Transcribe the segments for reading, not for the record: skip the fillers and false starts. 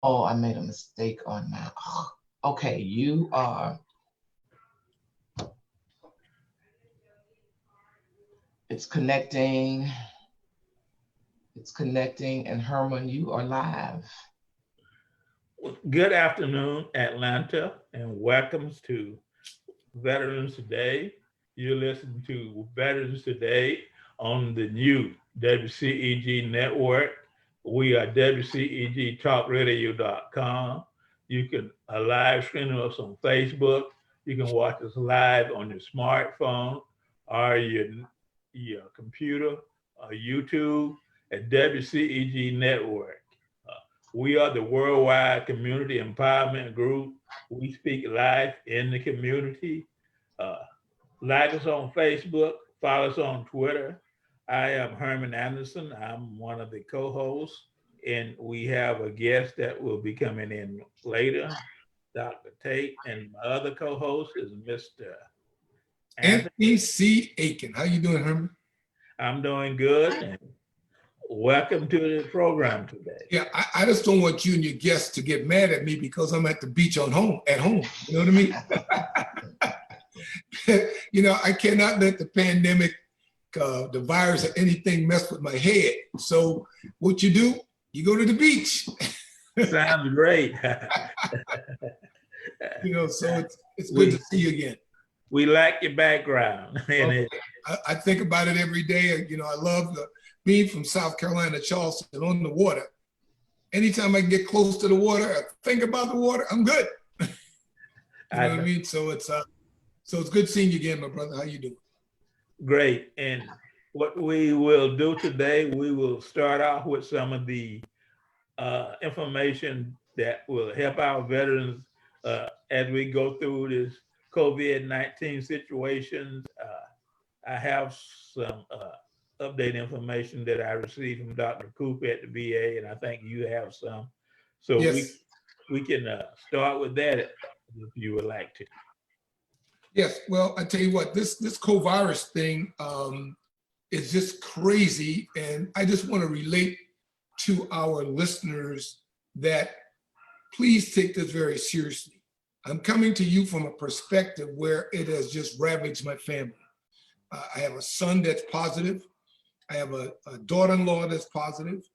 Oh, I made a mistake on that. Okay, you are, it's connecting, it's connecting, and Herman, you are live. Good afternoon, Atlanta, and welcome to Veterans Today. You're listening to Veterans Today on the new WCEG Network. We are WCEGTalkRadio.com. You can live stream us on Facebook. You can watch us live on your smartphone or your computer or YouTube at WCEG Network. Uh, we are the worldwide community empowerment group. We speak live in the community. Uh, like us on Facebook, follow us on Twitter. I am Herman Anderson. I'm one of the co-hosts, and we have a guest that will be coming in later, Dr. Tate, and my other co-host is Mr. Anthony. Anthony C. Aiken. How you doing, Herman? I'm doing good, and welcome to the program today. Yeah, I just don't want you and your guests to get mad at me because I'm at the beach at home. You know what I mean? I cannot let the pandemic, the virus or anything mess with my head. So what you do, you go to the beach. Sounds great. So it's good to see you again. We like your background. I think about it every day. I love being from South Carolina, Charleston, on the water. Anytime I get close to the water, I think about the water, I'm good. You know what I mean? So it's good seeing you again, my brother. How you doing? Great. And what we will do today, we will start off with some of the information that will help our veterans as we go through this COVID-19 situation. I have some update information that I received from Dr. Coop at the VA, and I think you have some. So yes. we can start with that if you would like to. Yes, well, I tell you what, this co-virus thing is just crazy. And I just want to relate to our listeners that please take this very seriously. I'm coming to you from a perspective where it has just ravaged my family. I have a son that's positive. I have a daughter-in-law that's positive,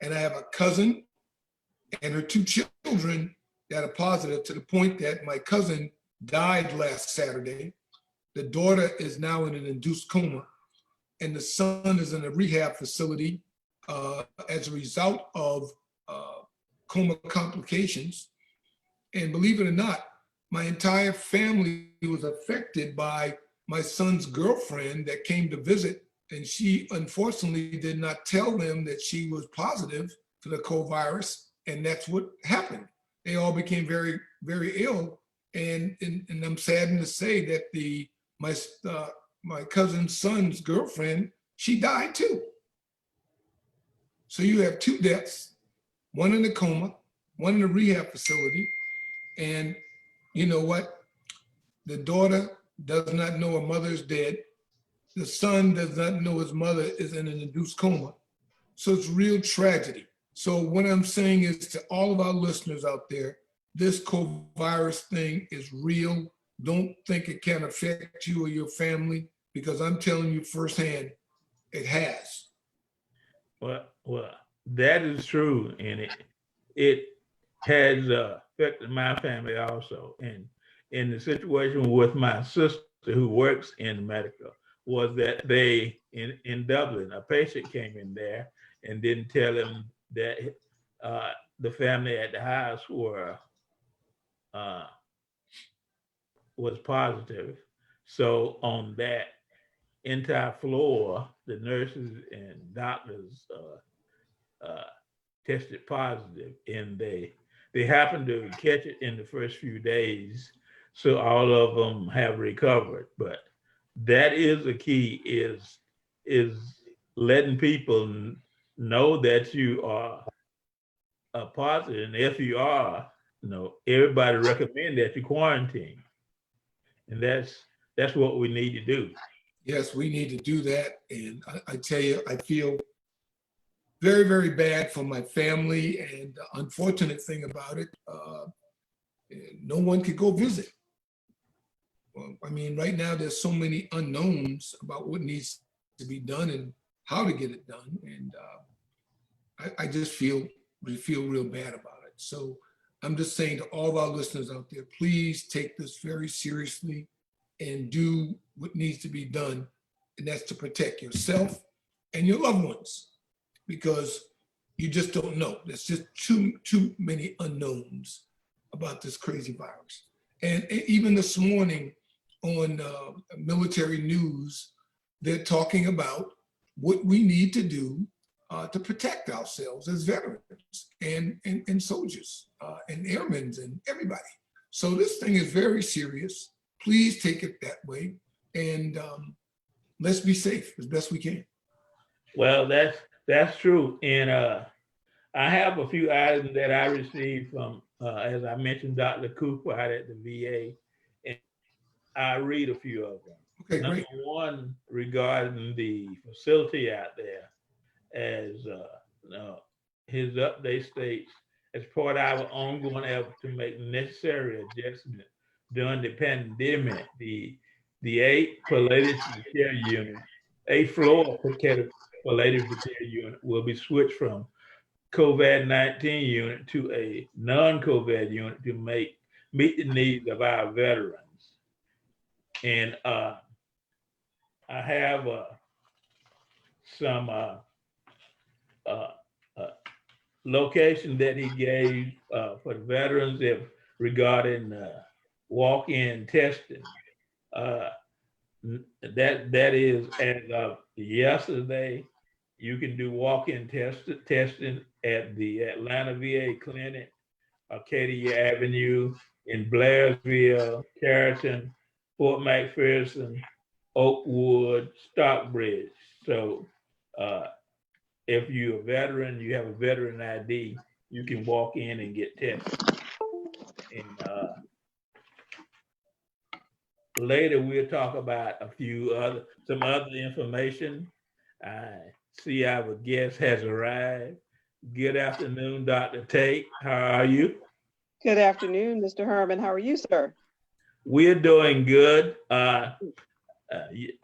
and I have a cousin and her two children that are positive, to the point that my cousin died last Saturday. The daughter is now in an induced coma, and the son is in a rehab facility as a result of coma complications. And believe it or not, my entire family was affected by my son's girlfriend that came to visit, and she unfortunately did not tell them that she was positive for the co-virus, and that's what happened. They all became very, very ill, and I'm saddened to say that my cousin's son's girlfriend, she died too. So you have two deaths, one in a coma, one in a rehab facility, and you know what? The daughter does not know her mother is dead. The son does not know his mother is in an induced coma. So it's real tragedy. So what I'm saying is to all of our listeners out there, this COVID-virus thing is real. Don't think it can affect you or your family, because I'm telling you firsthand, it has. Well, that is true, and it has affected my family also. And in the situation with my sister who works in medical, was that they in Dublin, a patient came in there and didn't tell him that the family at the house was positive. So on that entire floor, the nurses and doctors tested positive, and they happened to catch it in the first few days. So all of them have recovered, but that is the key, is letting people know that you are positive, and if you are, everybody recommend that you quarantine, and that's what we need to do. Yes, we need to do that. And I tell you, I feel very, very bad for my family. And the unfortunate thing about it, no one could go visit. Well, I mean, right now there's so many unknowns about what needs to be done and how to get it done. And I just feel real bad about it. So I'm just saying to all of our listeners out there, please take this very seriously and do what needs to be done. And that's to protect yourself and your loved ones, because you just don't know. There's just too many unknowns about this crazy virus. And even this morning on military news, they're talking about what we need to do to protect ourselves as veterans and soldiers and airmen and everybody. So this thing is very serious. Please take it that way, and let's be safe as best we can. Well, that's true. And I have a few items that I received from, as I mentioned, Dr. Cooper out at the VA, and I read a few of them. Okay, Number great. one, regarding the facility out there, as his update states, as part of our ongoing effort to make necessary adjustments during the pandemic, the 8th palliative care unit, 8th floor palliative care unit will be switched from COVID-19 unit to a non-COVID unit to meet the needs of our veterans. And I have some location that he gave for the veterans regarding walk-in testing. That is, as of yesterday, you can do walk-in testing at the Atlanta VA Clinic, Arcadia Avenue, in Blairsville, Carrollton, Fort McPherson, Oakwood, Stockbridge. So if you're a veteran, you have a veteran ID, you can walk in and get tested. And later we'll talk about some other information. I see our guest has arrived. Good afternoon, Dr. Tate. How are you? Good afternoon, Mr. Herman. How are you, sir? We're doing good. I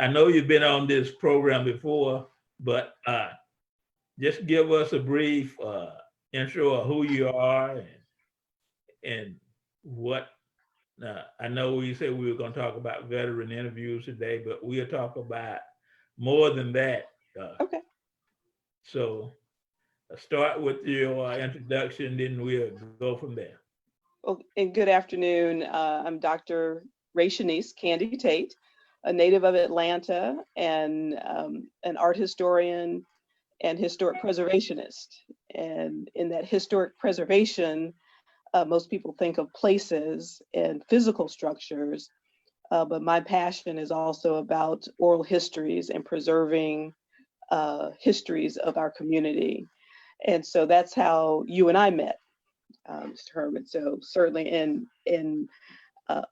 know you've been on this program before, but just give us a brief intro of who you are and what. I know we said we were going to talk about veteran interviews today, but we'll talk about more than that. Okay. So start with your introduction, then we'll go from there. Well, and good afternoon. I'm Dr. Ray Shanice Candy Tate, a native of Atlanta and an art historian and historic preservationist. And in that historic preservation, most people think of places and physical structures, but my passion is also about oral histories and preserving histories of our community. And so that's how you and I met, Mr. Herman. So certainly in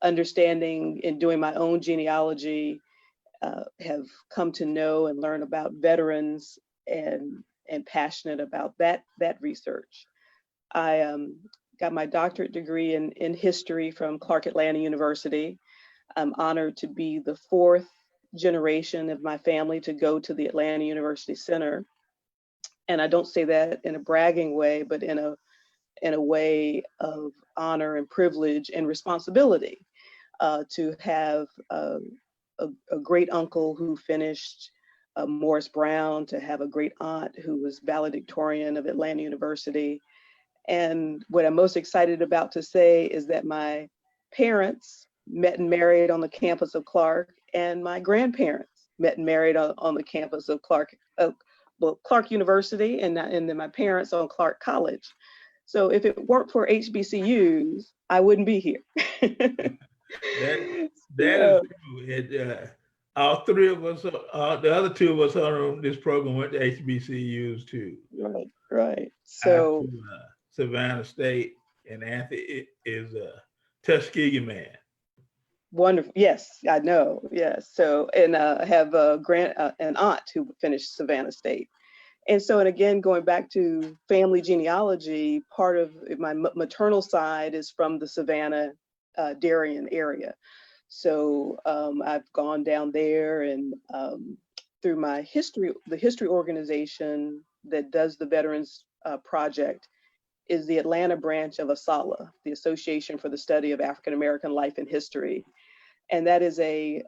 understanding and doing my own genealogy, have come to know and learn about veterans and passionate about that research. I got my doctorate degree in history from Clark Atlanta University. I'm honored to be the 4th generation of my family to go to the Atlanta University Center. And I don't say that in a bragging way, but in a way of honor and privilege and responsibility, to have a great uncle who finished Morris Brown, to have a great aunt who was valedictorian of Atlanta University. And what I'm most excited about to say is that my parents met and married on the campus of Clark, and my grandparents met and married on the campus of Clark University, and then my parents on Clark College. So if it weren't for HBCUs, I wouldn't be here. That is true. All three of us, the other two of us on this program went to HBCUs too. Right. So Savannah State, and Anthony is a Tuskegee man. Wonderful. Yes, I know. Yes. So, and I have an aunt who finished Savannah State. And so, and again, going back to family genealogy, part of my maternal side is from the Savannah, Darien area. So I've gone down there, and through my the history organization that does the Veterans Project is the Atlanta branch of ASALH, the Association for the Study of African American Life and History. And that is a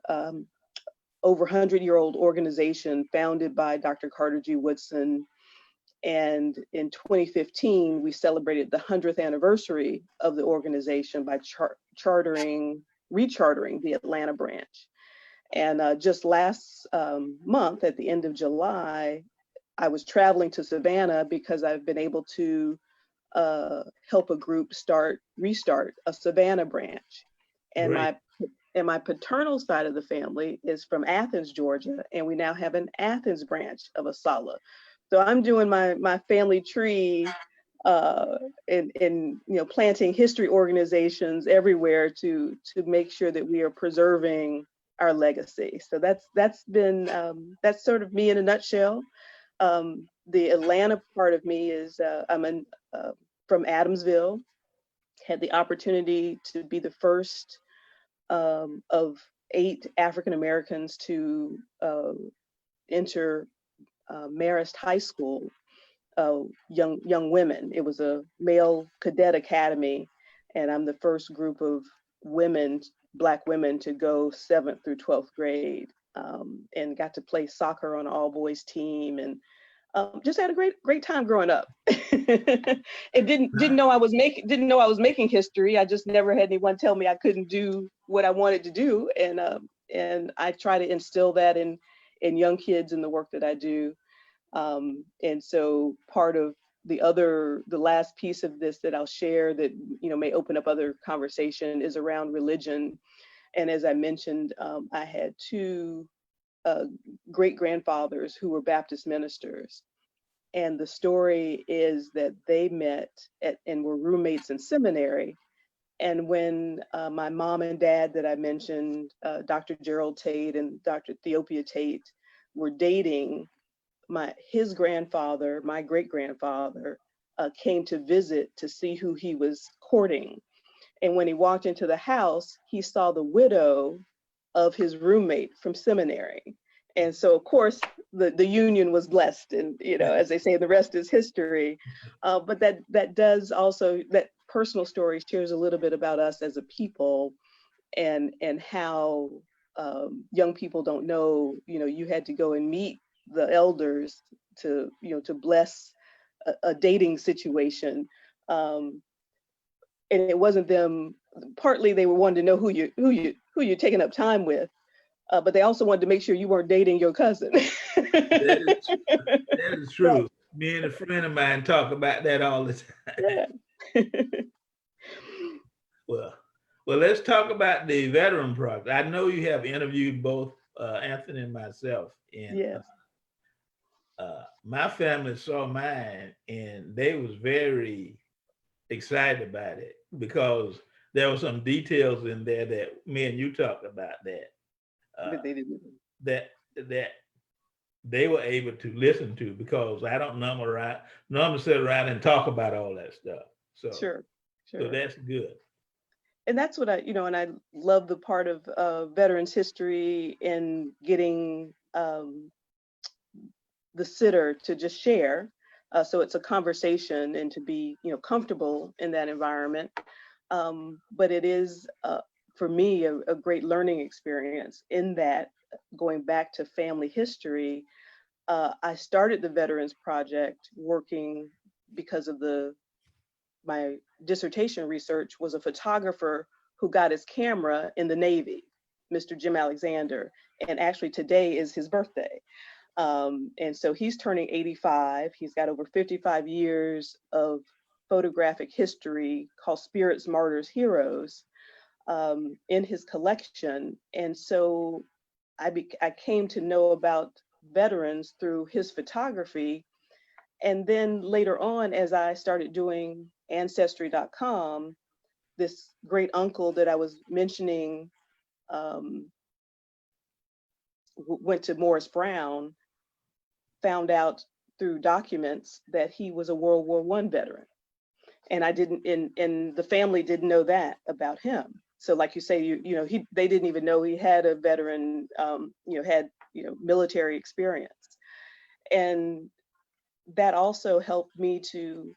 over 100-year-old organization founded by Dr. Carter G. Woodson. And in 2015, we celebrated the 100th anniversary of the organization by rechartering the Atlanta branch. And just last month, at the end of July, I was traveling to Savannah because I've been able to help a group restart a Savannah branch. And my paternal side of the family is from Athens, Georgia, and we now have an Athens branch of ASALH. So I'm doing my family tree and planting history organizations everywhere to make sure that we are preserving our legacy. So that's been that's sort of me in a nutshell. The Atlanta part of me is I'm from Adamsville. Had the opportunity to be the first of 8 African Americans to enter Marist High School, young women. It was a male cadet academy, and I'm the first group of women, Black women, to go 7th through 12th grade, and got to play soccer on an all boys team, and just had a great time growing up. And didn't know I was making history. I just never had anyone tell me I couldn't do what I wanted to do, and I try to instill that in young kids in the work that I do. And so part of the last piece of this that I'll share that may open up other conversation is around religion. And as I mentioned, I had 2 great grandfathers who were Baptist ministers. And the story is that they met and were roommates in seminary. And when my mom and dad that I mentioned, Dr. Gerald Tate and Dr. Theopia Tate, were dating, his grandfather, my great grandfather, came to visit to see who he was courting. And when he walked into the house, he saw the widow of his roommate from seminary. And so, of course, the union was blessed, and as they say, the rest is history. But that personal story shares a little bit about us as a people, and how young people don't know. You had to go and meet the elders to bless a dating situation, and it wasn't them. Partly they were wanting to know who you're taking up time with. But they also wanted to make sure you weren't dating your cousin. That is true. Right. Me and a friend of mine talk about that all the time. Yeah. Well, let's talk about the Veteran Project. I know you have interviewed both Anthony and myself. And yes. My family saw mine, and they was very excited about it because there were some details in there that me and you talked about that they were able to listen to, because I don't normally sit around and talk about all that stuff. So sure. So that's good. And that's what and I love the part of veterans history in getting the sitter to just share. So it's a conversation, and to be comfortable in that environment. But it is for me a great learning experience in that, going back to family history, I started the Veterans Project working because of my dissertation research was a photographer who got his camera in the Navy, Mr. Jim Alexander, and actually today is his birthday. And so he's turning 85. He's got over 55 years of photographic history called Spirits, Martyrs, Heroes in his collection. And so I came to know about veterans through his photography. And then later on, as I started doing Ancestry.com, this great uncle that I was mentioning went to Morris Brown, found out through documents that he was a World War I veteran. And I didn't, and the family didn't know that about him. So like you say, they didn't even know he had a veteran, had military experience. And that also helped me to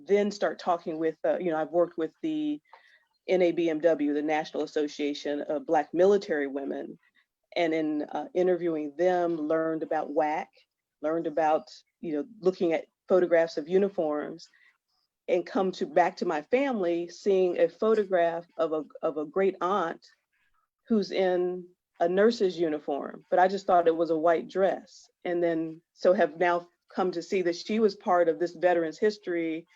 then start talking with, I've worked with the NABMW, the National Association of Black Military Women, and in interviewing them, learned about WAC, learned about, looking at photographs of uniforms, and come back to my family, seeing a photograph of a great aunt who's in a nurse's uniform, but I just thought it was a white dress. And then, so have now come to see that she was part of this veteran's history.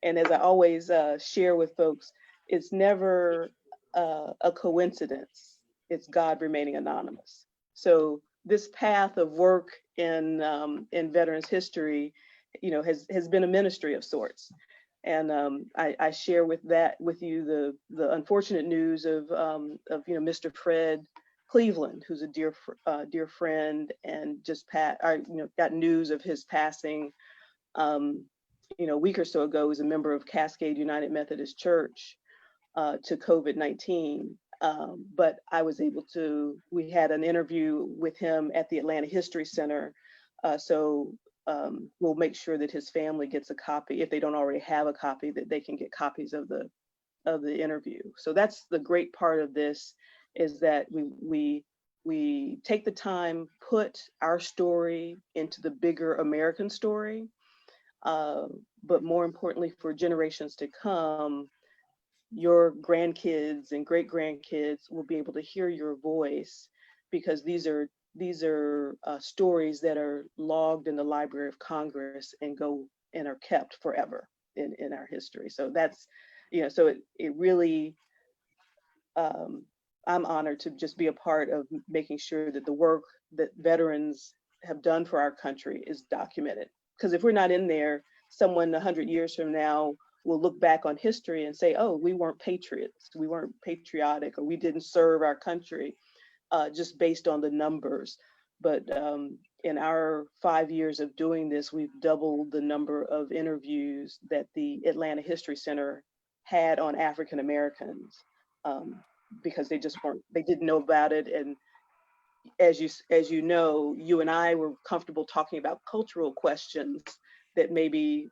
And as I always share with folks, it's never a coincidence. It's God remaining anonymous. So this path of work in veterans history, has been a ministry of sorts. And I share with you the unfortunate news of Mr. Fred Cleveland, who's a dear friend, and just got news of his passing a week or so ago. He was a member of Cascade United Methodist Church to COVID-19. But I was able to, we had an interview with him at the Atlanta History Center. So we'll make sure that his family gets a copy, if they don't already have a copy, that they can get copies of the interview. So that's the great part of this, is that we take the time, put our story into the bigger American story, but more importantly, for generations to come, your grandkids and great grandkids will be able to hear your voice, because these are stories that are logged in the Library of Congress and are kept forever in our history. So that's, so it really, I'm honored to just be a part of making sure that the work that veterans have done for our country is documented. Because if we're not in there, someone 100 years from now will look back on history and say, oh, we weren't patriots, we weren't patriotic, or we didn't serve our country, just based on the numbers. But in our 5 years of doing this, we've doubled the number of interviews that the Atlanta History Center had on African Americans, because they didn't know about it. And as you know, you and I were comfortable talking about cultural questions that maybe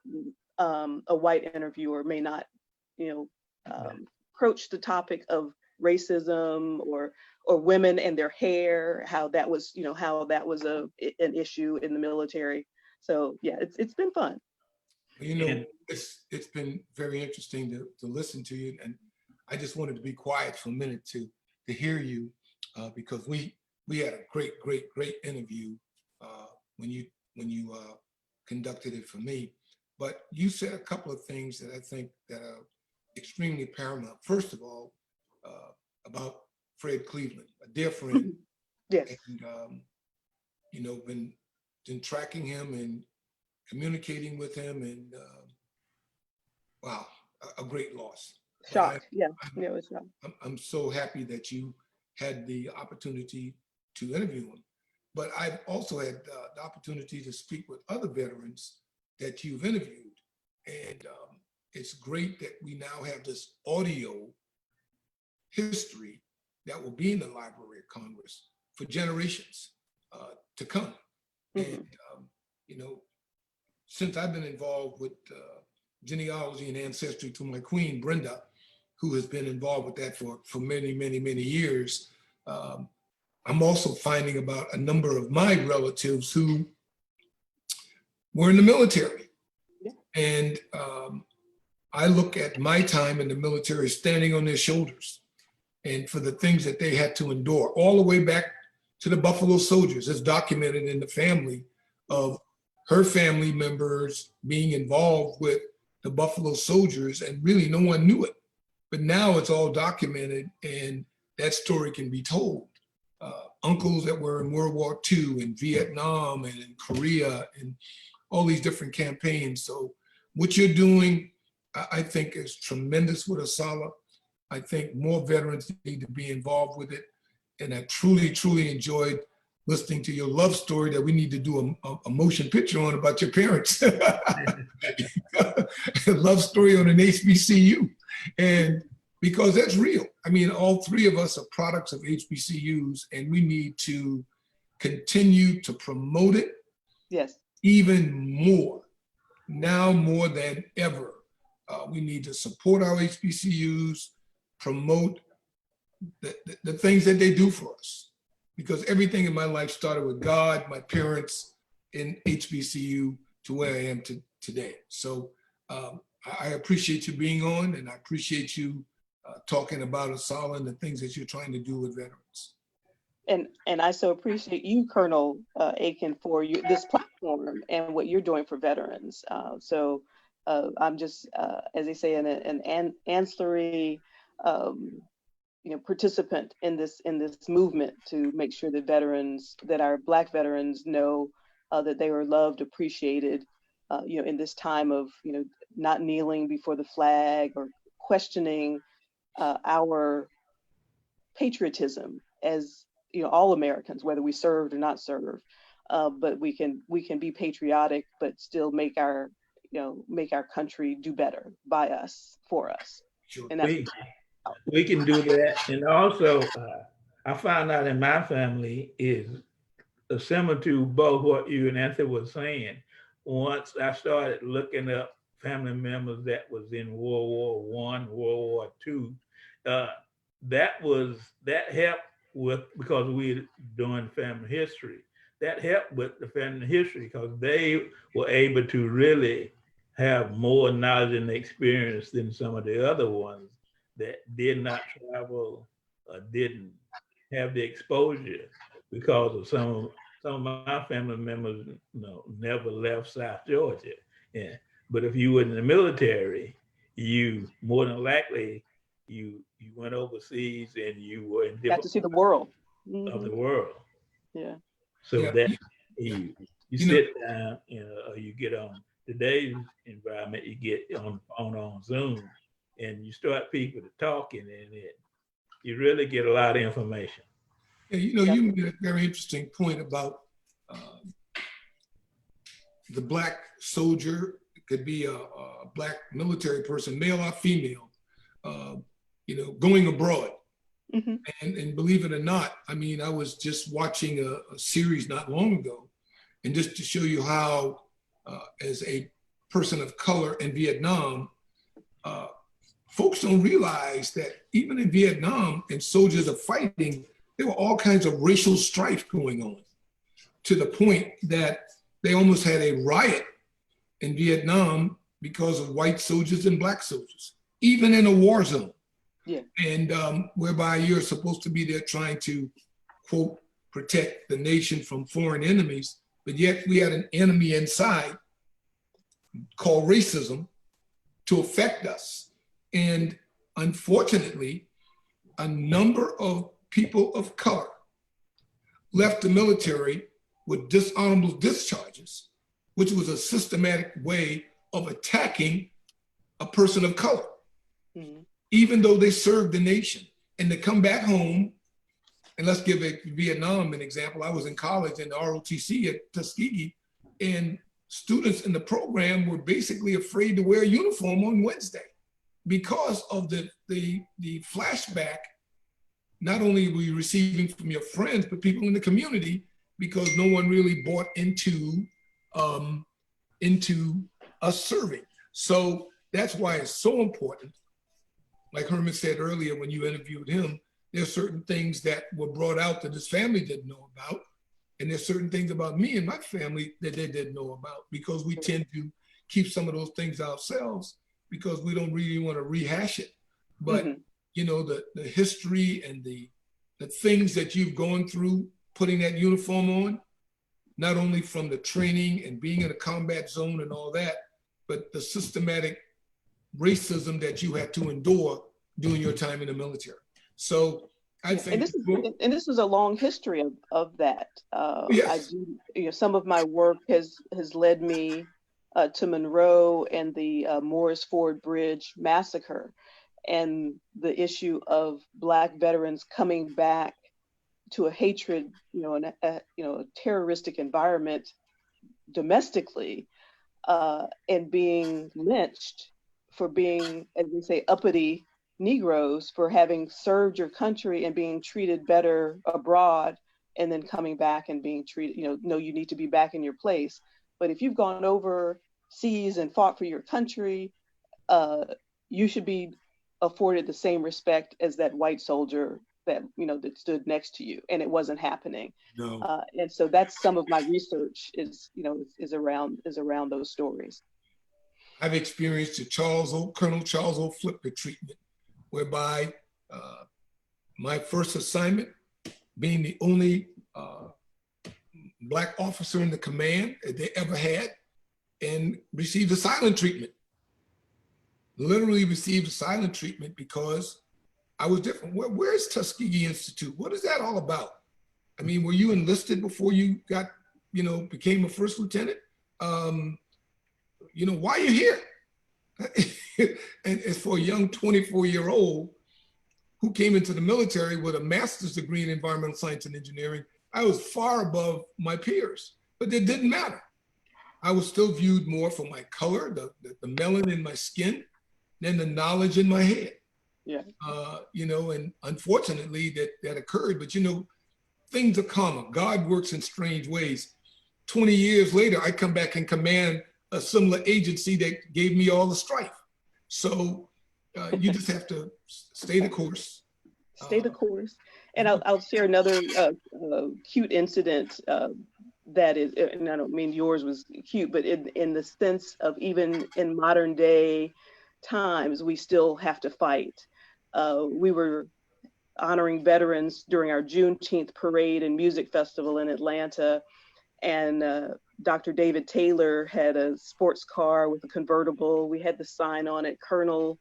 a white interviewer may not, approach the topic of racism or women and their hair, how that was an issue in the military. So yeah, it's been fun. It's been very interesting to listen to you, and I just wanted to be quiet for a minute to hear you, because we had a great interview when you conducted it for me. But you said a couple of things that I think that are extremely paramount. First of all, about Fred Cleveland, a dear friend. Yes. And been tracking him and communicating with him, and wow, a great loss. Shocked. Yeah, it was shocked. I'm so happy that you had the opportunity to interview him. But I've also had the opportunity to speak with other veterans that you've interviewed. And it's great that we now have this audio history that will be in the Library of Congress for generations to come. Mm-hmm. And, since I've been involved with genealogy and ancestry to my queen, Brenda, who has been involved with that for many, many, many years, I'm also finding about a number of my relatives who were in the military. Yeah. And I look at my time in the military standing on their shoulders, and for the things that they had to endure, all the way back to the Buffalo Soldiers, as documented in the family of her family members being involved with the Buffalo Soldiers, and really no one knew it. But now it's all documented, and that story can be told. Uncles that were in World War II, in Vietnam, and in Korea, and all these different campaigns. So what you're doing, I think, is tremendous with Asala. I think more veterans need to be involved with it. And I truly, truly enjoyed listening to your love story that we need to do a motion picture on about your parents. Love story on an HBCU. And because that's real. I mean, all three of us are products of HBCUs, and we need to continue to promote it. Yes. Even more, now more than ever. We need to support our HBCUs, promote the things that they do for us. Because everything in my life started with God, my parents, in HBCU to where I am today. So I appreciate you being on, and I appreciate you talking about Asala and the things that you're trying to do with veterans. And I so appreciate you, Colonel Aiken, for this platform and what you're doing for veterans. So I'm just, as they say, an ancillary, participant in this movement to make sure that veterans, that our Black veterans know that they are loved, appreciated, in this time of, not kneeling before the flag or questioning our patriotism as, all Americans, whether we served or not served, but we can be patriotic, but still make our country do better by us, for us. Sure. And that's we can do that. And also, I found out in my family is similar to both what you and Anthony was saying. Once I started looking up family members that was in World War I, World War II, that helped with, because we're doing family history, that helped with the family history because they were able to really have more knowledge and experience than some of the other ones that did not travel or didn't have the exposure, because of some of my family members never left South Georgia. Yeah. But if you were in the military, you more than likely you went overseas and you were in different got to see the world of the world. Yeah. So Yeah. that you sit down, or you get on today's environment, you get on Zoom, and you start people to talking, and you really get a lot of information. Yeah, you made a very interesting point about the Black soldier. It could be a Black military person, male or female, going abroad. Mm-hmm. And believe it or not, I mean, I was just watching a series not long ago, and just to show you how, as a person of color in Vietnam, folks don't realize that even in Vietnam, and soldiers are fighting, there were all kinds of racial strife going on, to the point that they almost had a riot in Vietnam because of white soldiers and Black soldiers, even in a war zone. Yeah. And whereby you're supposed to be there trying to, quote, protect the nation from foreign enemies, but yet we had an enemy inside called racism to affect us. And unfortunately, a number of people of color left the military with dishonorable discharges, which was a systematic way of attacking a person of color, even though they served the nation. And to come back home, and let's give Vietnam an example. I was in college in the ROTC at Tuskegee, and students in the program were basically afraid to wear a uniform on Wednesday because of the flashback, not only were you receiving from your friends, but people in the community, because no one really bought into us serving. So that's why it's so important. Like Herman said earlier, when you interviewed him, there's certain things that were brought out that his family didn't know about. And there's certain things about me and my family that they didn't know about, because we tend to keep some of those things ourselves because we don't really want to rehash it. But the history and the things that you've gone through putting that uniform on, not only from the training and being in a combat zone and all that, but the systematic racism that you had to endure during your time in the military. So I think, and this is a long history of that. Yes. I do, some of my work has led me to Monroe and the Morris Ford Bridge massacre, and the issue of Black veterans coming back to a hatred, a terroristic environment domestically, and being lynched for being, as we say, uppity Negroes, for having served your country and being treated better abroad, and then coming back and being treated, no, you need to be back in your place. But if you've gone overseas and fought for your country, you should be afforded the same respect as that white soldier that that stood next to you, and it wasn't happening. No. And so that's some of my research is around those stories. I've experienced the Colonel Charles O. Flipper treatment, whereby my first assignment, being the only Black officer in the command that they ever had, and received a silent treatment. Literally received a silent treatment because I was different. Where's Tuskegee Institute? What is that all about? I mean, were you enlisted before you got, became a first lieutenant? Why are you here? And as for a young 24-year-old who came into the military with a master's degree in environmental science and engineering, I was far above my peers, but it didn't matter. I was still viewed more for my color, the melanin in my skin, than the knowledge in my head. Yeah. And unfortunately that occurred, but things are common. God works in strange ways. 20 years later, I come back and command a similar agency that gave me all the strife. So you just have to stay the course. Stay the course. And I'll share another cute incident that is, and I don't mean yours was cute, but in the sense of even in modern day times, we still have to fight. We were honoring veterans during our Juneteenth parade and music festival in Atlanta. And Dr. David Taylor had a sports car with a convertible. We had the sign on it, Colonel,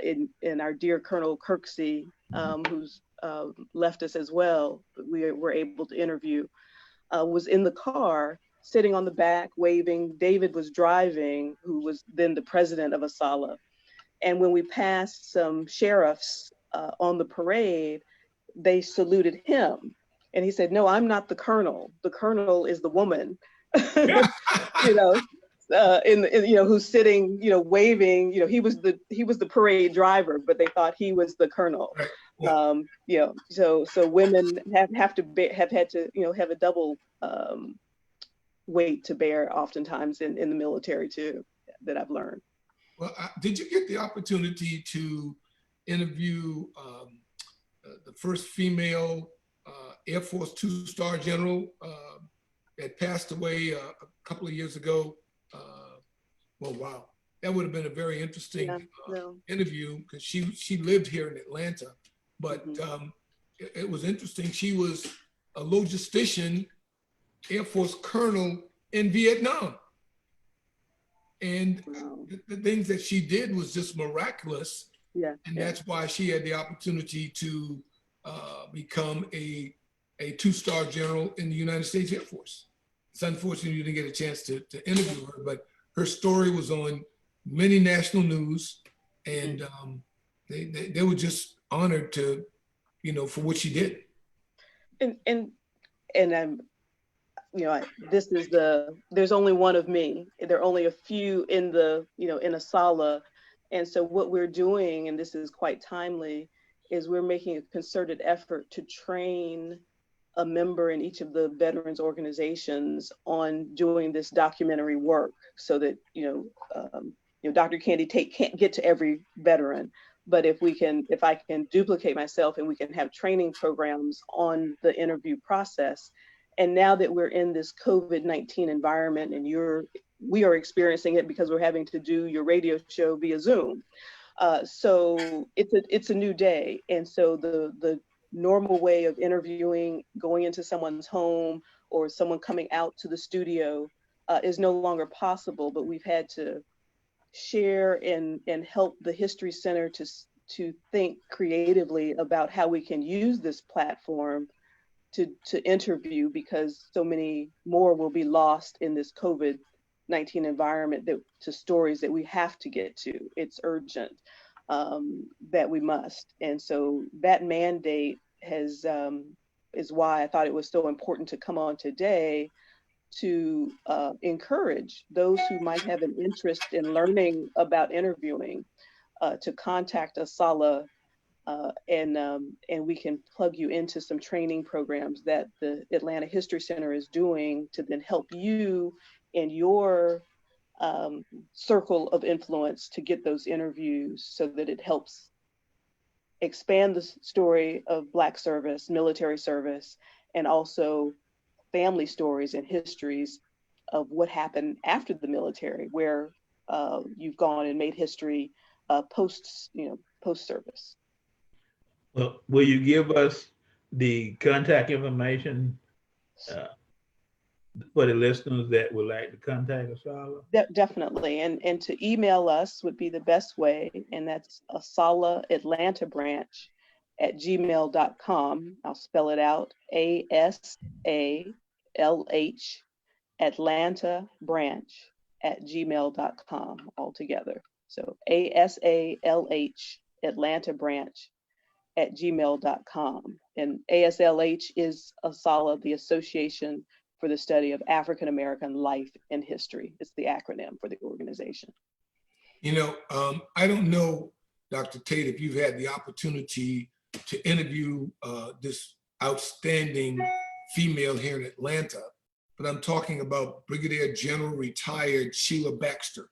in our dear Colonel Kirksey, who's left us as well, but we were able to interview, was in the car, sitting on the back, waving. David was driving, who was then the president of Asala. And when we passed some sheriffs on the parade, they saluted him. And he said, "No, I'm not the colonel. The colonel is the woman." Who's sitting, waving. He was the parade driver, but they thought he was the colonel. Right. Yeah. So women have had to have a double weight to bear oftentimes in the military too, that I've learned. Well, did you get the opportunity to interview the first female Air Force two-star general that passed away a couple of years ago? Well, wow, that would have been a very interesting interview, because she lived here in Atlanta, but it was interesting. She was a logistician, Air Force colonel in Vietnam. And the things that she did was just miraculous. Yeah. And that's why she had the opportunity to become a two-star general in the United States Air Force. It's unfortunate you didn't get a chance to interview her, but her story was on many national news, and they were just honored to, for what she did. And I'm, there's only one of me. There are only a few in in Asala. And so what we're doing, and this is quite timely, is we're making a concerted effort to train a member in each of the veterans organizations on doing this documentary work, so that, Dr. Candy Tate can't get to every veteran, but if I can duplicate myself and we can have training programs on the interview process. And now that we're in this COVID-19 environment, and we are experiencing it because we're having to do your radio show via Zoom. So it's a new day. And so the normal way of interviewing, going into someone's home or someone coming out to the studio is no longer possible, but we've had to share and help the History Center to think creatively about how we can use this platform to interview, because so many more will be lost in this COVID-19 environment, to stories that we have to get to. It's urgent that we must. And so that mandate has is why I thought it was so important to come on today to encourage those who might have an interest in learning about interviewing to contact Asala, and we can plug you into some training programs that the Atlanta History Center is doing to then help you in your circle of influence to get those interviews so that it helps expand the story of Black service, military service, and also family stories and histories of what happened after the military, where you've gone and made history post service. Well, will you give us the contact information for the listeners that would like to contact Asala? Definitely, and to email us would be the best way, and that's Asala Atlanta Branch at gmail.com. I'll spell it out, ASALH Atlanta Branch at gmail.com altogether. So ASALH Atlanta Branch at gmail.com. And ASLH is ASALA, the Association for the Study of African American Life and History. It's the acronym for the organization. You know, I don't know, Dr. Tate, if you've had the opportunity to interview this outstanding female here in Atlanta, but I'm talking about Brigadier General retired Sheila Baxter.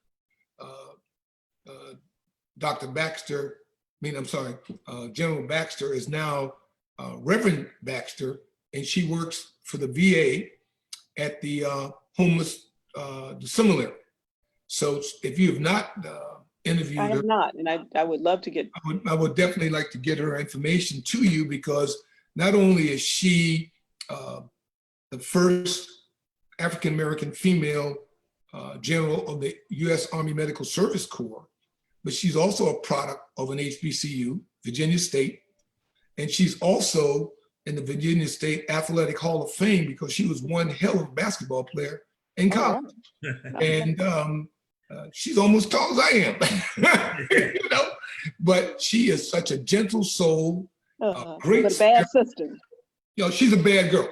Dr. Baxter, General Baxter is now Reverend Baxter, and she works for the VA at the homeless seminary. So if you have not interviewed her, I have not, and I would love to get. I would definitely like to get her information to you, because not only is she the first African-American female general of the U.S. Army Medical Service Corps, but she's also a product of an HBCU, Virginia State, and she's also in the Virginia State Athletic Hall of Fame because she was one hell of a basketball player in college. And she's almost tall as I am, you know, but she is such a gentle soul, great, but a bad sister. You know, she's a bad girl.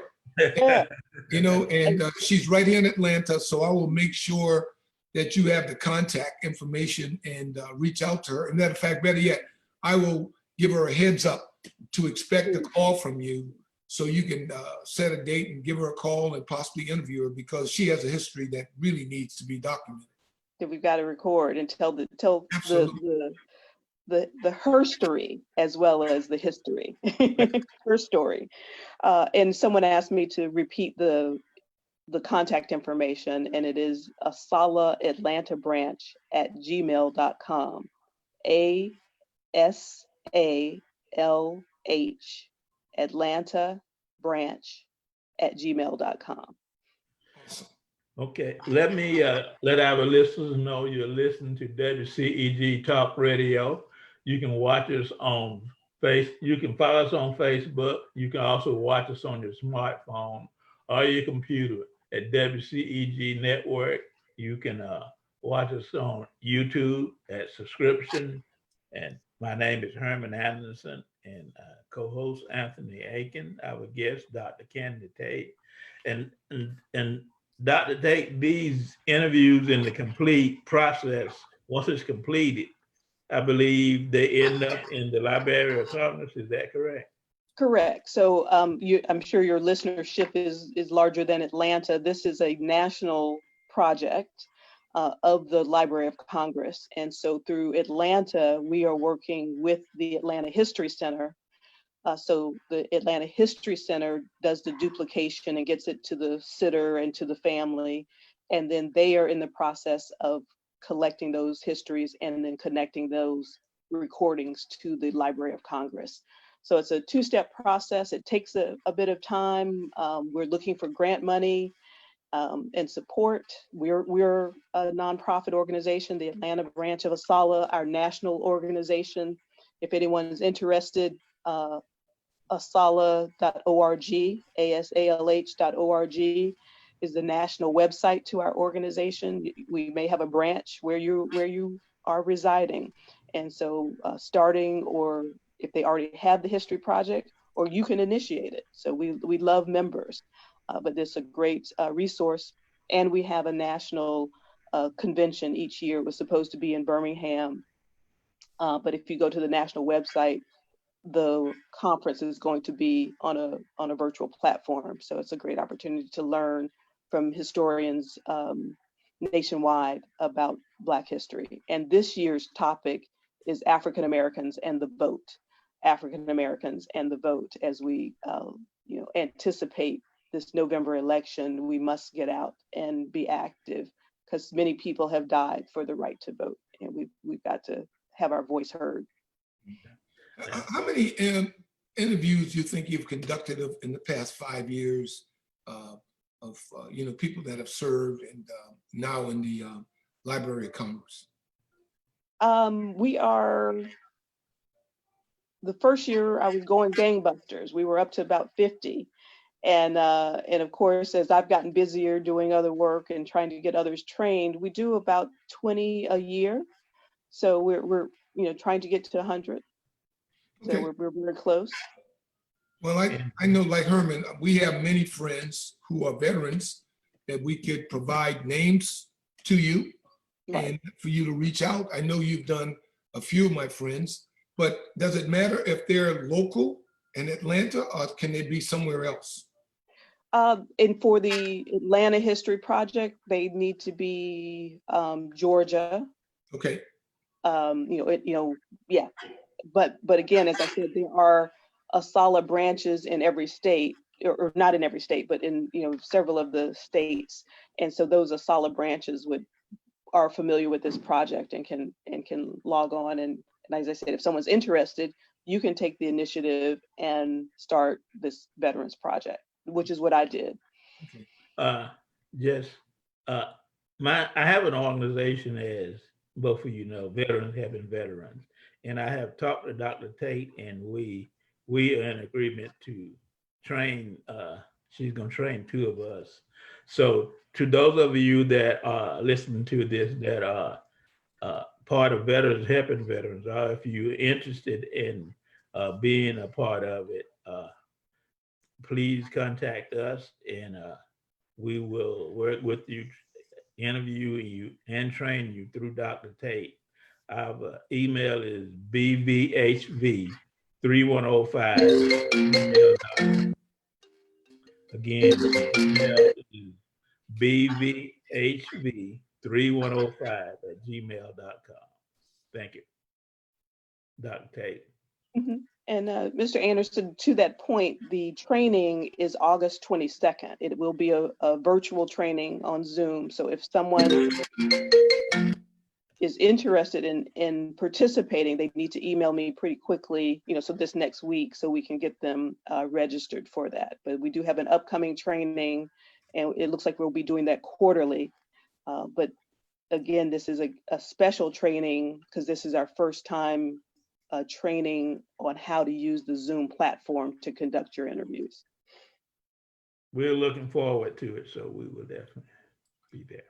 Yeah. You know, and she's right here in Atlanta, so I will make sure that you have the contact information and reach out to her. And matter of fact, better yet, I will give her a heads up to expect a call from you, so you can set a date and give her a call and possibly interview her, because she has a history that really needs to be documented. That we've got to record and tell the her story as well as the history, her story. And someone asked me to repeat the contact information, and it is Asala Atlanta Branch at gmail.com. ASALH Atlanta Branch at gmail.com. Okay, let me let our listeners know you're listening to WCEG Talk Radio. You can watch us on you can follow us on Facebook. You can also watch us on your smartphone or your computer at WCEG Network. You can watch us on YouTube at subscription. And my name is Herman Anderson, and co-host Anthony Aiken, our guest, Dr. Candy Tate. And Dr. Tate, these interviews in the complete process, once it's completed, I believe they end up in the Library of Congress. Is that correct? Correct. So I'm sure your listenership is larger than Atlanta. This is a national project of the Library of Congress. And so through Atlanta, we are working with the Atlanta History Center. So the Atlanta History Center does the duplication and gets it to the sitter and to the family. And then they are in the process of collecting those histories and then connecting those recordings to the Library of Congress. So it's a two-step process. It takes a bit of time. We're looking for grant money and support. We're a nonprofit organization, the Atlanta branch of Asala, our national organization. If anyone's interested, asala.org, asalh.org is the national website to our organization. We may have a branch where you are residing. And so starting, or if they already have the history project, or you can initiate it. So we love members, but it's a great resource. And we have a national convention each year. It was supposed to be in Birmingham, but if you go to the national website, the conference is going to be on a virtual platform. So it's a great opportunity to learn from historians nationwide about Black history. And this year's topic is African Americans and the vote. African Americans and the vote. As we anticipate this November election, we must get out and be active, because many people have died for the right to vote, and we've got to have our voice heard. How many interviews do you think you've conducted in the past 5 years of people that have served and now in the Library of Congress? We are, the first year I was going gangbusters. We were up to about 50. And of course, as I've gotten busier doing other work and trying to get others trained, we do about 20 a year. So we're trying to get to 100. So Okay. we're very close. Well, I know, like Herman, we have many friends who are veterans that we could provide names to you, Right. and for you to reach out. I know you've done a few of my friends, but does it matter if they're local in Atlanta, or can they be somewhere else? And for the Atlanta History Project, they need to be Georgia. Okay. Yeah. But again, as I said, there are solid branches in every state, or not in every state, but in several of the states. And so those solid branches are familiar with this project and can log on. And as I said, if someone's interested, you can take the initiative and start this Veterans Project, which is what I did. Okay. Yes. I have an organization, as both of you know, Veterans Helping Veterans. And I have talked to Dr. Tate, and we are in agreement to train, she's gonna train 2 of us. So to those of you that are listening to this, that are part of Veterans Helping Veterans, or if you're interested in being a part of it, please contact us, and we will work with you, interview you, and train you through Dr. Tate. Our email is bvhv3105. Again, the email is bvhv3105@gmail.com. Thank you, Dr. Tate. Mm-hmm. And Mr. Anderson, to that point, the training is August 22nd. It will be a virtual training on Zoom. So if someone is interested in participating, they need to email me pretty quickly, so this next week, so we can get them registered for that. But we do have an upcoming training, and it looks like we'll be doing that quarterly. But again, this is a special training, because this is our first time training on how to use the Zoom platform to conduct your interviews. We're looking forward to it, so we will definitely be there.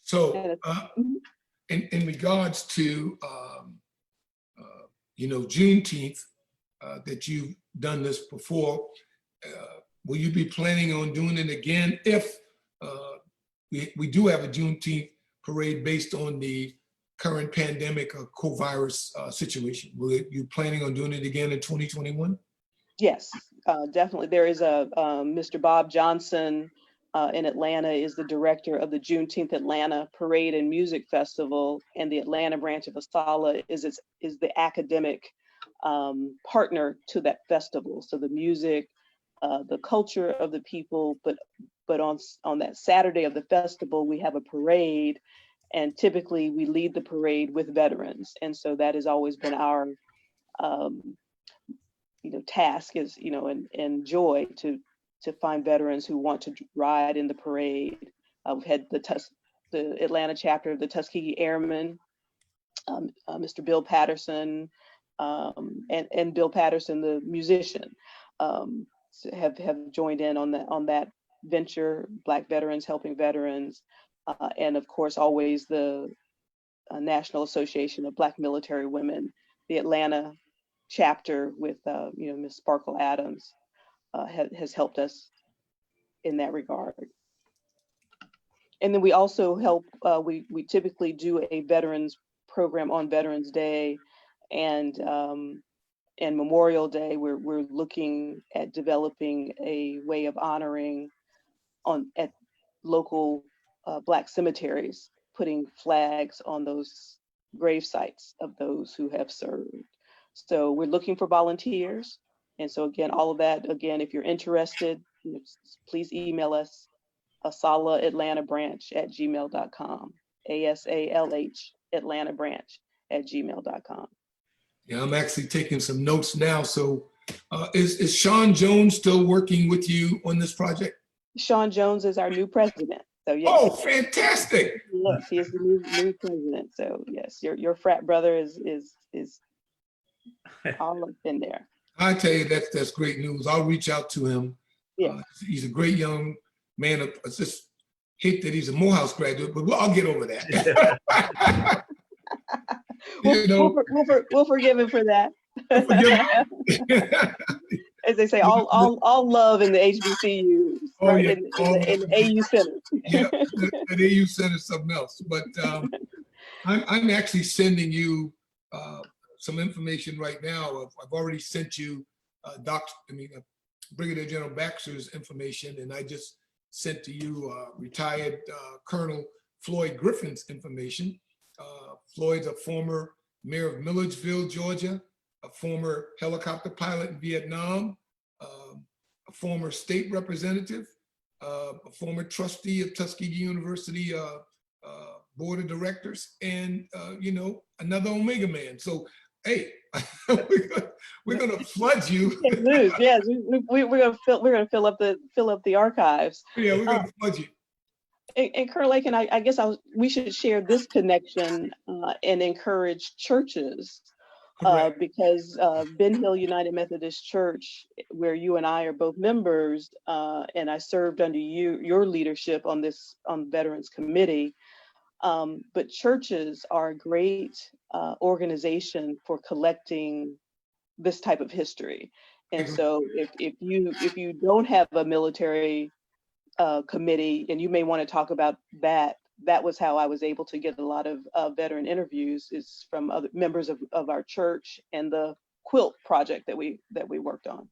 So in regards to Juneteenth, that you've done this before, will you be planning on doing it again if we do have a Juneteenth parade based on the current pandemic or co-virus situation? You planning on doing it again in 2021? Yes, definitely. There is a Mr. Bob Johnson in Atlanta is the director of the Juneteenth Atlanta Parade and Music Festival, and the Atlanta branch of ASALH is the academic partner to that festival. So the music, the culture of the people, but on that Saturday of the festival, we have a parade, and typically we lead the parade with veterans. And so that has always been our task, is and joy to find veterans who want to ride in the parade. We've had the Atlanta chapter of the Tuskegee Airmen, Mr. Bill Patterson, and Bill Patterson, the musician, have joined in on that venture. Black Veterans Helping Veterans, and of course always the National Association of Black Military Women, the Atlanta chapter with Ms. Sparkle Adams has helped us in that regard. And then we also help, we typically do a veterans program on Veterans Day and Memorial Day. We're looking at developing a way of honoring at local Black cemeteries, putting flags on those grave sites of those who have served. So we're looking for volunteers. And so again, all of that, again, if you're interested, please email us, ASALH Atlanta Branch at gmail.com, ASALH Atlanta Branch at gmail.com. Yeah, I'm actually taking some notes now. So is Sean Jones still working with you on this project? Sean Jones is our new president. So yes. Oh, fantastic. Yes, he is the new president. So yes, your frat brother is all up in there. I tell you, that's great news. I'll reach out to him. Yeah. He's a great young man. I just hate that he's a Morehouse graduate, but I'll get over that. We'll forgive him for that. As they say, all love in the HBCUs, right? In the AU Center. Yeah, the AU Center is something else. But I'm actually sending you some information right now. I've already sent you Brigadier General Baxter's information, and I just sent to you retired Colonel Floyd Griffin's information. Floyd's a former mayor of Milledgeville, Georgia, a former helicopter pilot in Vietnam, a former state representative, a former trustee of Tuskegee University board of directors, and another Omega man. So hey, we're gonna flood you. Yes, we're gonna fill up the archives. Yeah, we're gonna flood you. And Colonel Aiken, I guess we should share this connection and encourage churches because Ben Hill United Methodist Church, where you and I are both members, and I served under your leadership on Veterans Committee. But churches are a great organization for collecting this type of history. And so if you don't have a military committee, and you may want to talk about that was how I was able to get a lot of veteran interviews, is from other members of our church and the quilt project that we worked on.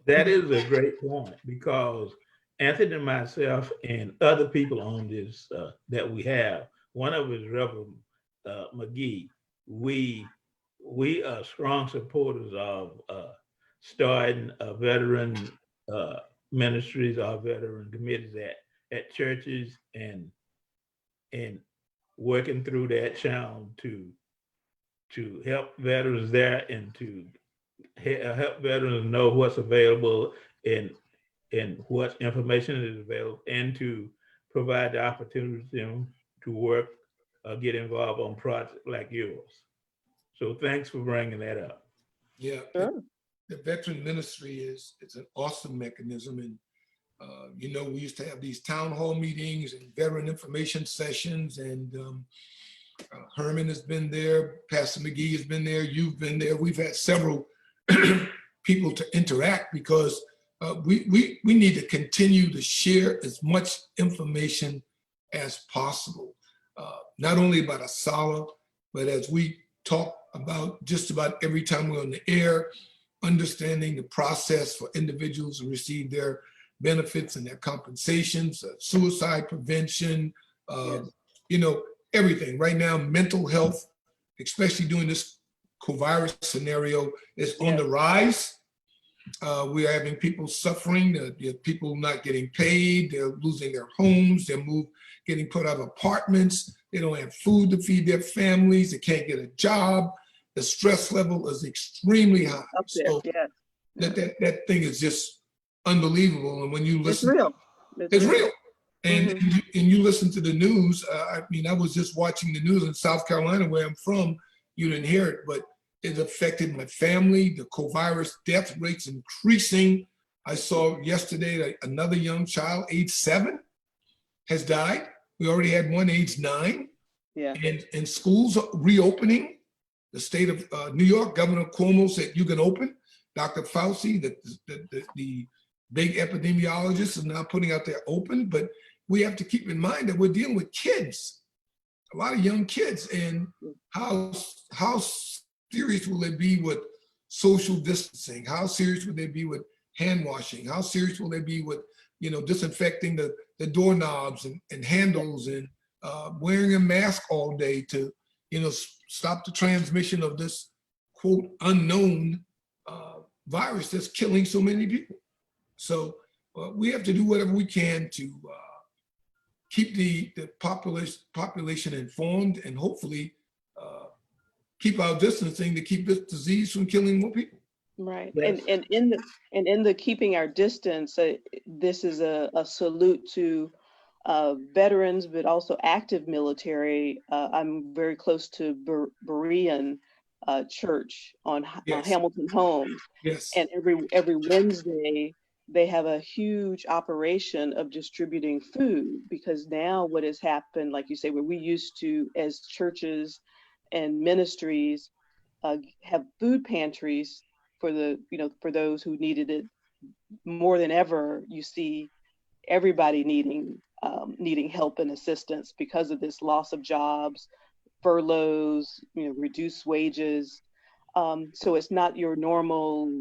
That is a great point, because Anthony and myself and other people on this that we have, one of us, Reverend McGee, we are strong supporters of starting veteran ministries or veteran committees at churches and working through that channel to help veterans there and to help veterans know what's available and what information is available, and to provide the opportunity for them to work or get involved on projects like yours. So thanks for bringing that up. Yeah, sure. The veteran ministry it's an awesome mechanism. And we used to have these town hall meetings and veteran information sessions, and Herman has been there, Pastor McGee has been there, you've been there. We've had several people to interact, because we need to continue to share as much information as possible, not only about ASALH, but as we talk about just about every time we're on the air, understanding the process for individuals to receive their benefits and their compensations, suicide prevention, everything. Right now, mental health, especially during this COVID scenario, is on the rise. We are having people suffering, people not getting paid, they're losing their homes, they're getting put out of apartments, they don't have food to feed their families, they can't get a job. The stress level is extremely high. So that thing is just unbelievable. And when you listen, it's real. And, and you listen to the news. I was just watching the news in South Carolina, where I'm from. You didn't hear it, but it affected my family. The COVID death rates increasing. I saw yesterday that another young child, age 7, has died. We already had one age 9. Yeah. And schools are reopening. The state of New York, Governor Cuomo said you can open. Dr. Fauci, the big epidemiologist, is now putting out there open, but we have to keep in mind that we're dealing with kids, a lot of young kids, and how serious will they be with social distancing? How serious will they be with hand washing? How serious will they be with, disinfecting the doorknobs and handles, and wearing a mask all day to, stop the transmission of this quote unknown virus that's killing so many people. So we have to do whatever we can to keep the population informed, and hopefully keep our distancing to keep this disease from killing more people. Right. Yes. And in the keeping our distance, this is a salute to veterans, but also active military. I'm very close to Berean Church on Yes. Hamilton Homes. Yes. And every Wednesday, they have a huge operation of distributing food, because now what has happened, like you say, where we used to, as churches and ministries, have food pantries for for those who needed it more than ever. You see everybody needing help and assistance because of this loss of jobs, furloughs, reduced wages. So it's not your normal,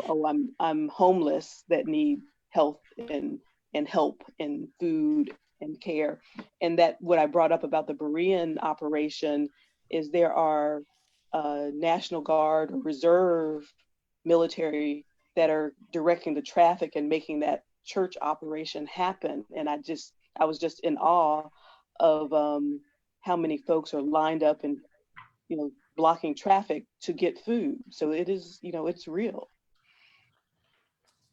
oh, I'm homeless that need health and help and food and care. And that what I brought up about the Berean operation is there are National Guard or Reserve military that are directing the traffic and making that church operation happen. And I was just in awe of how many folks are lined up and blocking traffic to get food. So it is, it's real.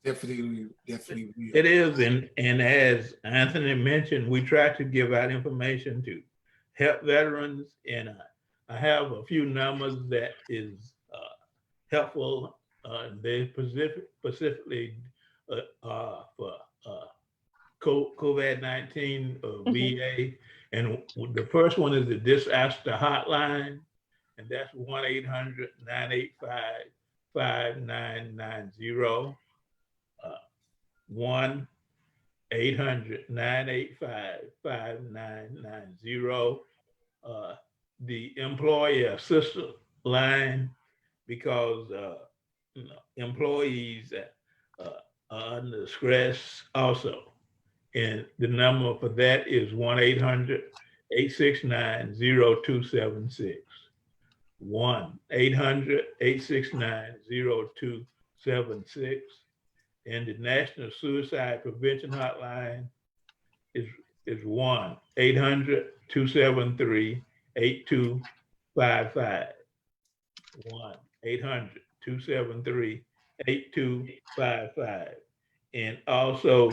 Definitely real. It is, and as Anthony mentioned, we try to give out information to help veterans, and I have a few numbers that is helpful. They specifically for COVID-19 VA, and the first one is the Disaster Hotline, and that's 1-800-985-5990. 1-800-985-5990. The employee assistance line, because employees are under stress also. And the number for that is 1-800-869-0276. 1-800-869-0276. And the National Suicide Prevention Hotline is 1-800-273-8255. 1-800-273-8255. And also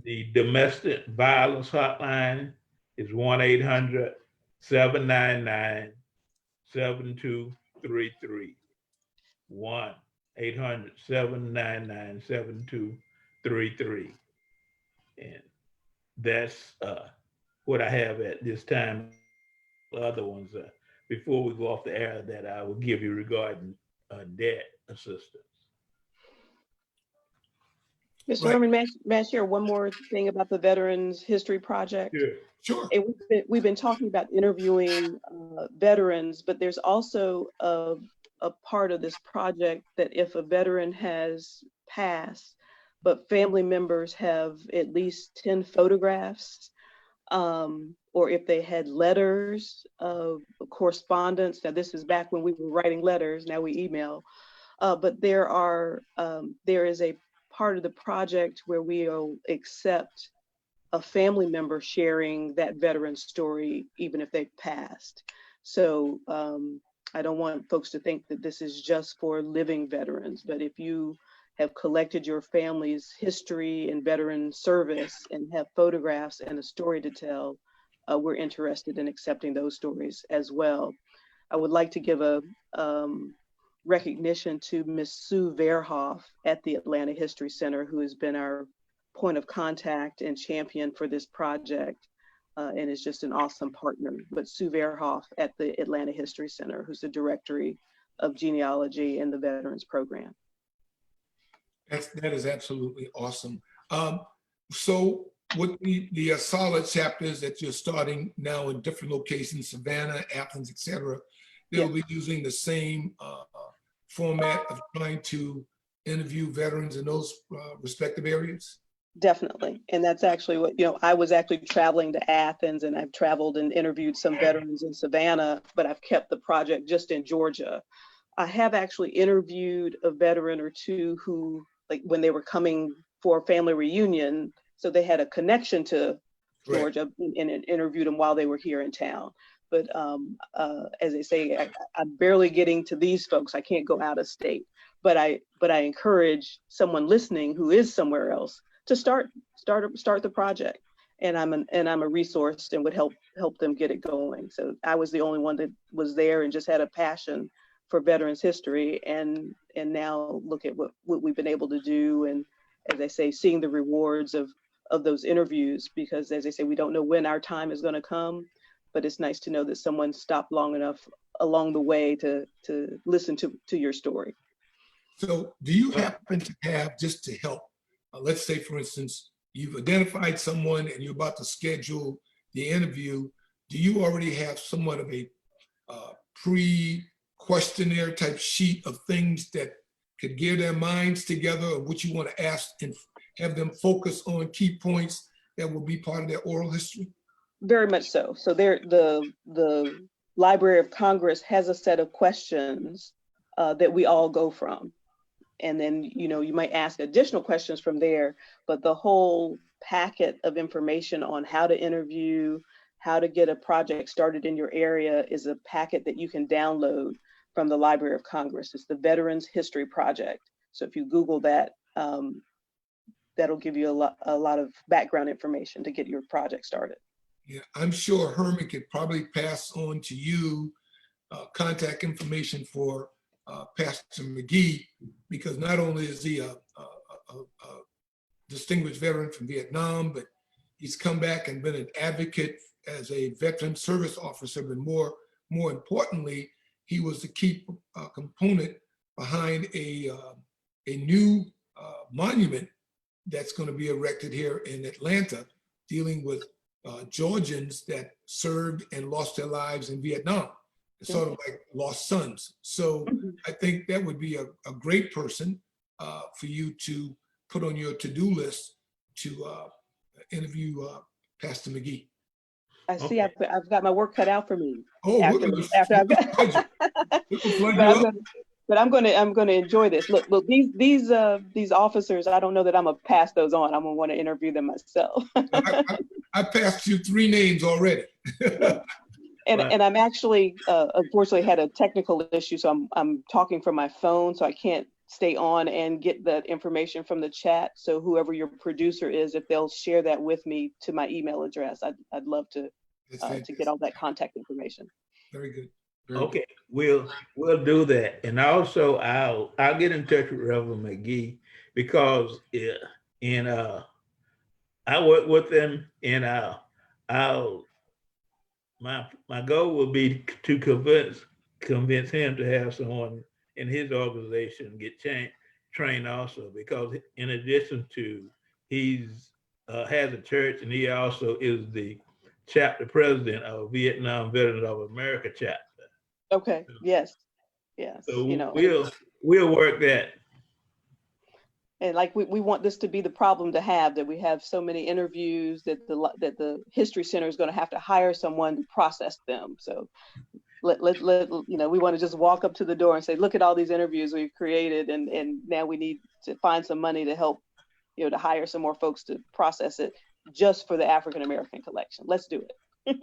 the Domestic Violence Hotline is 1-800-799-7233. 1-800-799-7233. And that's what I have at this time. Other ones, before we go off the air, that I will give you regarding debt assistance. Mr. Right. Herman, may I share one more thing about the Veterans History Project? Sure. And we've been talking about interviewing veterans, but there's also a part of this project that if a veteran has passed, but family members have at least 10 photographs, or if they had letters of correspondence. Now, this is back when we were writing letters, now we email. But there is a part of the project where we'll accept a family member sharing that veteran story, even if they've passed. So I don't want folks to think that this is just for living veterans, but if you have collected your family's history and veteran service and have photographs and a story to tell, we're interested in accepting those stories as well. I would like to give a recognition to Ms. Sue Verhoff at the Atlanta History Center, who has been our point of contact and champion for this project. and is just an awesome partner. But Sue Verhoff at the Atlanta History Center, who's the director of genealogy and the Veterans Program. That is absolutely awesome. So with the solid chapters that you're starting now in different locations, Savannah, Athens, et cetera, they'll be using the same format of trying to interview veterans in those respective areas? Definitely. And that's actually what, I was actually traveling to Athens, and I've traveled and interviewed some veterans in Savannah, but I've kept the project just in Georgia. I have actually interviewed a veteran or two who, like, when they were coming for a family reunion, so they had a connection to Georgia, and interviewed them while they were here in town. But as they say, I'm barely getting to these folks. I can't go out of state. But I encourage someone listening who is somewhere else to start the project. And I'm a resource and would help them get it going. So I was the only one that was there and just had a passion for veterans history, and now look at what we've been able to do, and as I say, seeing the rewards of those interviews, because as I say, we don't know when our time is going to come, but it's nice to know that someone stopped long enough along the way to listen to your story. So do you happen to have, just to help, let's say for instance, you've identified someone and you're about to schedule the interview, do you already have somewhat of a pre-questionnaire type sheet of things that could gear their minds together of what you want to ask and have them focus on key points that will be part of their oral history? Very much so. So the Library of Congress has a set of questions that we all go from. And then, you might ask additional questions from there, but the whole packet of information on how to interview, how to get a project started in your area is a packet that you can download from the Library of Congress. It's the Veterans History Project. So if you Google that, that'll give you a lot of background information to get your project started. Yeah, I'm sure Herman could probably pass on to you contact information for Pastor McGee, because not only is he a distinguished veteran from Vietnam, but he's come back and been an advocate as a veteran service officer, but more importantly, he was the key component behind a new monument that's going to be erected here in Atlanta, dealing with Georgians that served and lost their lives in Vietnam. It's sort of like lost sons. So I think that would be a great person for you to put on your to-do list to interview Pastor McGee. I see. I've got my work cut out for me. Oh, after I've got. But I'm going to enjoy this. Look, these officers, I don't know that I'm gonna pass those on. I'm gonna want to interview them myself. I passed you 3 names already. And I'm actually unfortunately had a technical issue, so I'm talking from my phone, so I can't stay on and get that information from the chat. So whoever your producer is, if they'll share that with me to my email address, I'd love to get all that contact information. Very good. Okay, we'll do that, and also I'll get in touch with Reverend McGee, because I work with them, and my goal will be to convince him to have someone in his organization get trained also, because in addition to has a church, and he also is the chapter president of Vietnam Veterans of America chapter. Okay. Yes. So we'll work that. And like we want this to be the problem to have, that we have so many interviews that the History Center is going to have to hire someone to process them. So we want to just walk up to the door and say, look at all these interviews we've created, and now we need to find some money to help, to hire some more folks to process it just for the African American collection. Let's do it.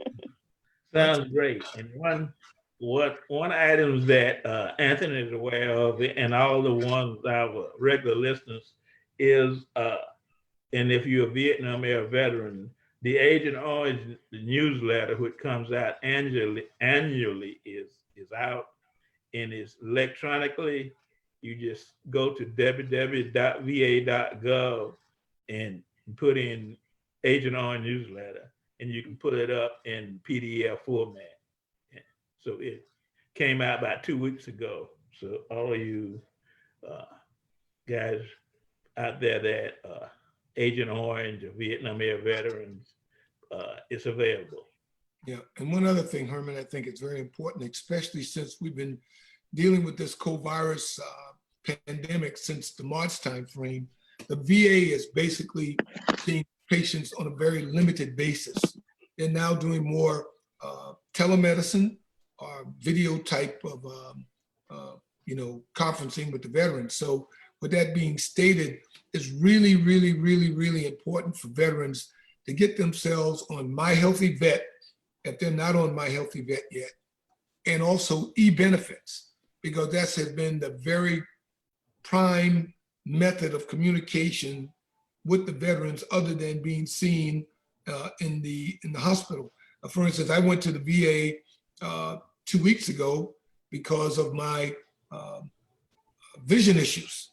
Sounds great. And one item that Anthony is aware of, and all the ones our regular listeners, is and if you're a Vietnam era veteran, the Agent Orange newsletter, which comes out annually is out, and is electronically. You just go to www.va.gov and put in Agent Orange newsletter, and you can put it up in PDF format. So it came out about 2 weeks ago. So all of you guys out there that Agent Orange or Vietnam Air veterans, it's available. Yeah, and one other thing, Herman, I think it's very important, especially since we've been dealing with this COVID pandemic since the March timeframe. The VA is basically seeing patients on a very limited basis. They're now doing more telemedicine or video type of conferencing with the veterans. So with that being stated, it's really, really, really, really important for veterans to get themselves on My Healthy Vet if they're not on My Healthy Vet yet, and also e-benefits, because that has been the very prime method of communication with the veterans other than being seen in the hospital. For instance, I went to the VA 2 weeks ago because of my vision issues.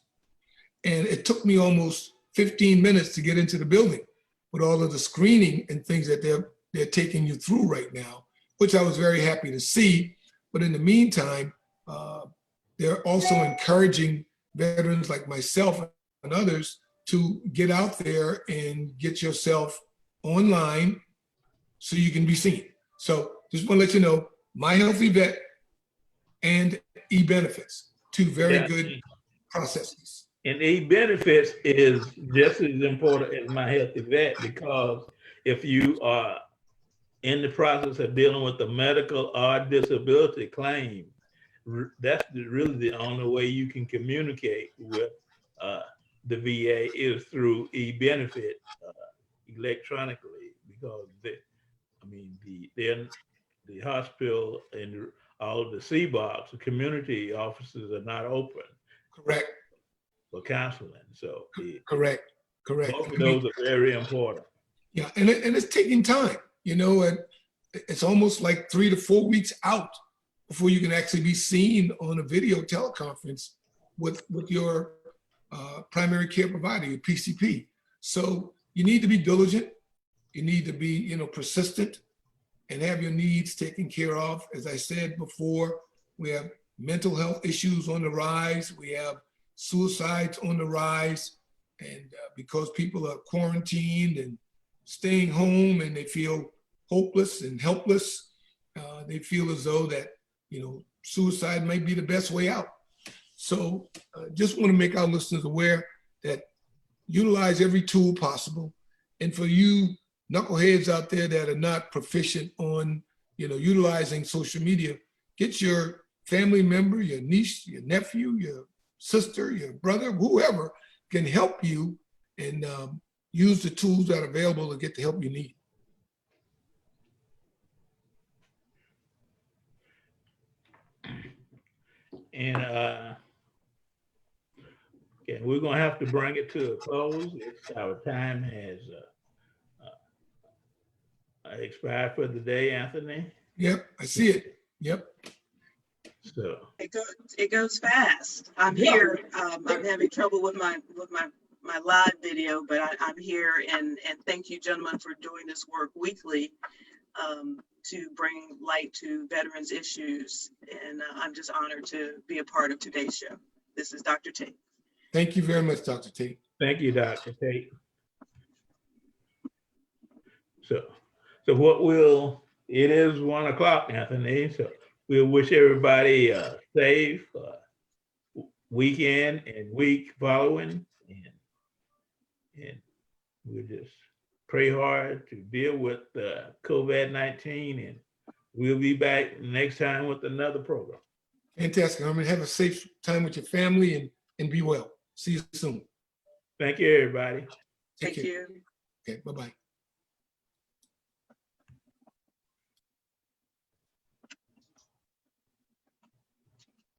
And it took me almost 15 minutes to get into the building with all of the screening and things that they're taking you through right now, which I was very happy to see. But in the meantime, they're also encouraging veterans like myself and others to get out there and get yourself online so you can be seen. So just want to let you know, My Healthy Vet and e-benefits, two very good processes. And e-benefits is just as important as My Healthy Vet, because if you are in the process of dealing with a medical or disability claim, that's really the only way you can communicate with the VA is through e-benefit electronically, because the hospital and all of the CBOCs, the community offices, are not open. Correct. For counseling. So correct. Both of those are very important. Yeah, and it's taking time, and it's almost like 3 to 4 weeks out before you can actually be seen on a video teleconference with your primary care provider, your PCP. So you need to be diligent. You need to be, persistent and have your needs taken care of. As I said before, we have mental health issues on the rise. We have suicides on the rise. And because people are quarantined and staying home and they feel hopeless and helpless, they feel as though that, suicide might be the best way out. So just want to make our listeners aware that utilize every tool possible. And for you knuckleheads out there that are not proficient on, utilizing social media, get your family member, your niece, your nephew, your sister, your brother, whoever can help you and use the tools that are available to get the help you need. And we're going to have to bring it to a close. Our time has expired for the day, Anthony. Yep, I see it. Yep. So it goes fast. I'm here. I'm having trouble with my live video, but I'm here, and thank you, gentlemen, for doing this work weekly to bring light to veterans issues. And I'm just honored to be a part of today's show. This is Dr. Tate. Thank you very much, Dr. Tate. thank you, Dr. Tate. So it is 1 o'clock, Anthony. So we'll wish everybody a safe weekend and week following, and we'll just pray hard to deal with COVID-19, and we'll be back next time with another program. Fantastic. I'm gonna have a safe time with your family and be well. See you soon. Thank you, everybody. Take care. You. Okay, bye-bye.